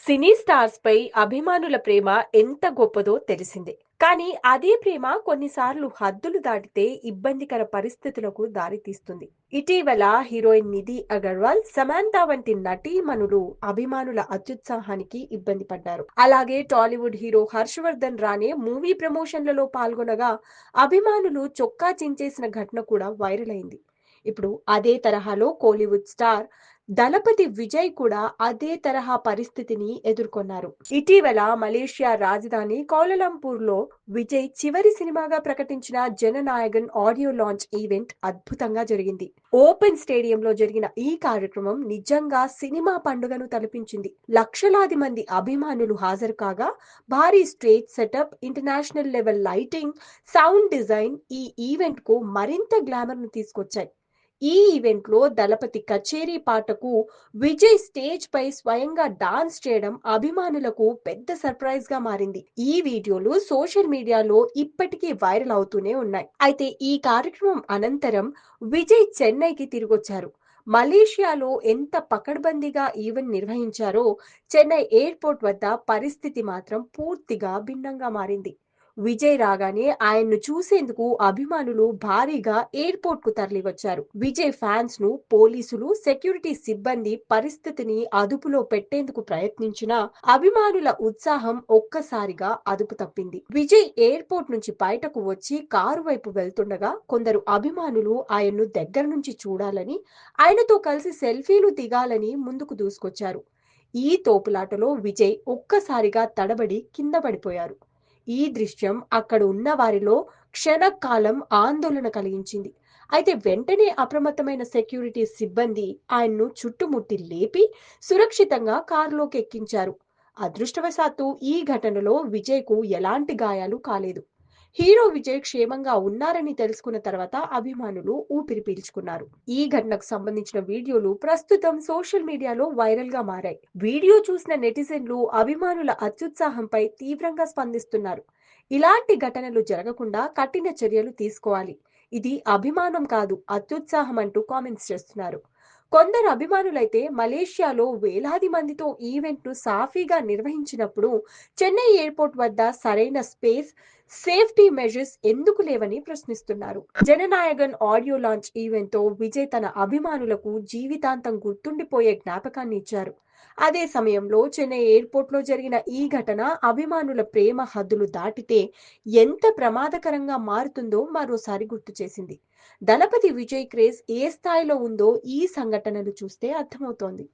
సినీ stars పై అభిమానుల ప్రేమ ఎంత గొప్పదో తెలిసిందే. కానీ అదే ప్రేమ కొన్నిసార్లు హద్దులు దాటితే ఇబ్బందికర పరిస్థితులకు దారితీస్తుంది. ఇటీవల హీరోయిన్ నిధి అగర్వాల్, సమాంతా వంటి నటీమణులు అభిమానుల అత్యుత్సాహానికి ఇబ్బంది పడ్డారు. అలాగే టాలీవుడ్ హీరో హర్షవర్ధన్ రానే మూవీ ప్రమోషన్లలో పాల్గొనగా అభిమానులు చొక్కా చించేసిన ఘటన కూడా వైరల్ అయింది. ఇప్పుడు అదే తరహాలో కోలీవుడ్ స్టార్ దళపతి విజయ్ కూడా అదే తరహా పరిస్థితిని ఎదుర్కొన్నారు. ఇటీవల మలేషియా రాజధాని కౌలాలంపూర్లో విజయ్ చివరి సినిమాగా ప్రకటించిన జననాయగన్ ఆడియో లాంచ్ ఈవెంట్ అద్భుతంగా జరిగింది. ఓపెన్ స్టేడియంలో జరిగిన ఈ కార్యక్రమం నిజంగా సినిమా పండుగను తలపించింది. లక్షలాది మంది అభిమానులు హాజరు కాగా భారీ stage setup, international level lighting, sound design ఈ ఈవెంట్ కు మరింత గ్లామర్ ను తీసుకొచ్చాయి. ఈ ఈవెంట్ లో దళపతి కచేరీ పాటకు విజయ్ స్టేజ్ పై స్వయంగా డాన్స్ చేయడం అభిమానులకు పెద్ద సర్ప్రైజ్ గా మారింది. ఈ వీడియోలు సోషల్ మీడియాలో ఇప్పటికీ వైరల్ అవుతూనే ఉన్నాయి. అయితే ఈ కార్యక్రమం అనంతరం విజయ్ చెన్నైకి తిరిగొచ్చారు. మలేషియాలో ఎంత పకడ్బందీగా ఈవెంట్ నిర్వహించారో చెన్నై ఎయిర్పోర్ట్ వద్ద పరిస్థితి మాత్రం పూర్తిగా భిన్నంగా మారింది. విజయ్ రాగానే ఆయన్ను చూసేందుకు అభిమానులు భారీగా ఎయిర్పోర్ట్ కు తరలివచ్చారు. విజయ్ ఫ్యాన్స్ ను పోలీసులు, సెక్యూరిటీ సిబ్బంది పరిస్థితిని అదుపులో పెట్టేందుకు ప్రయత్నించినా అభిమానుల ఉత్సాహం ఒక్కసారిగా అదుపు తప్పింది. విజయ్ ఎయిర్పోర్ట్ నుంచి బయటకు వచ్చి కారు వైపు వెళ్తుండగా కొందరు అభిమానులు ఆయన్ను దగ్గర నుంచి చూడాలని, ఆయనతో కలిసి సెల్ఫీలు దిగాలని ముందుకు దూసుకొచ్చారు. ఈ తోపులాటలో విజయ్ ఒక్కసారిగా తడబడి కింద పడిపోయారు. ఈ దృశ్యం అక్కడ ఉన్న వారిలో క్షణకాలం ఆందోళన కలిగించింది. అయితే వెంటనే అప్రమత్తమైన సెక్యూరిటీ సిబ్బంది ఆయన్ను చుట్టుముట్టి లేపి సురక్షితంగా కారులోకి ఎక్కించారు. అదృష్టవశాత్తు ఈ ఘటనలో విజయ్‌కు ఎలాంటి గాయాలు కాలేదు. హీరో విజయ్ క్షేమంగా ఉన్నారని తెలుసుకున్న తర్వాత అభిమానులు ఊపిరి పీల్చుకున్నారు. ఈ ఘటనకు సంబంధించిన వీడియోలు ప్రస్తుతం సోషల్ మీడియాలో వైరల్ గా మారాయి. వీడియో చూసిన నెటిజన్లు అభిమానుల అత్యుత్సాహంపై తీవ్రంగా స్పందిస్తున్నారు. ఇలాంటి ఘటనలు జరగకుండా కఠిన చర్యలు తీసుకోవాలి. ఇది అభిమానం కాదు, అత్యుత్సాహం అంటూ కామెంట్స్ చేస్తున్నారు. కొందరు అభిమానులైతే మలేషియాలో వేలాది మందితో ఈవెంట్ ను సాఫీగా నిర్వహించినప్పుడు చెన్నై ఎయిర్పోర్ట్ వద్ద సరైన స్పేస్, సేఫ్టీ మెజర్స్ ఎందుకు లేవని ప్రశ్నిస్తున్నారు. జననాయగన్ ఆడియో లాంచ్ ఈవెంట్ తో విజయ్ తన అభిమానులకు జీవితాంతం గుర్తుండిపోయే జ్ఞాపకాన్ని ఇచ్చారు. అదే సమయంలో చెన్నై ఎయిర్పోర్ట్ లో జరిగిన ఈ ఘటన అభిమానుల ప్రేమ హద్దులు దాటితే ఎంత ప్రమాదకరంగా మారుతుందో మరోసారి గుర్తు చేసింది. దళపతి విజయ్ క్రేజ్ ఏ స్థాయిలో ఉందో ఈ సంఘటనలు చూస్తే అర్థమవుతోంది.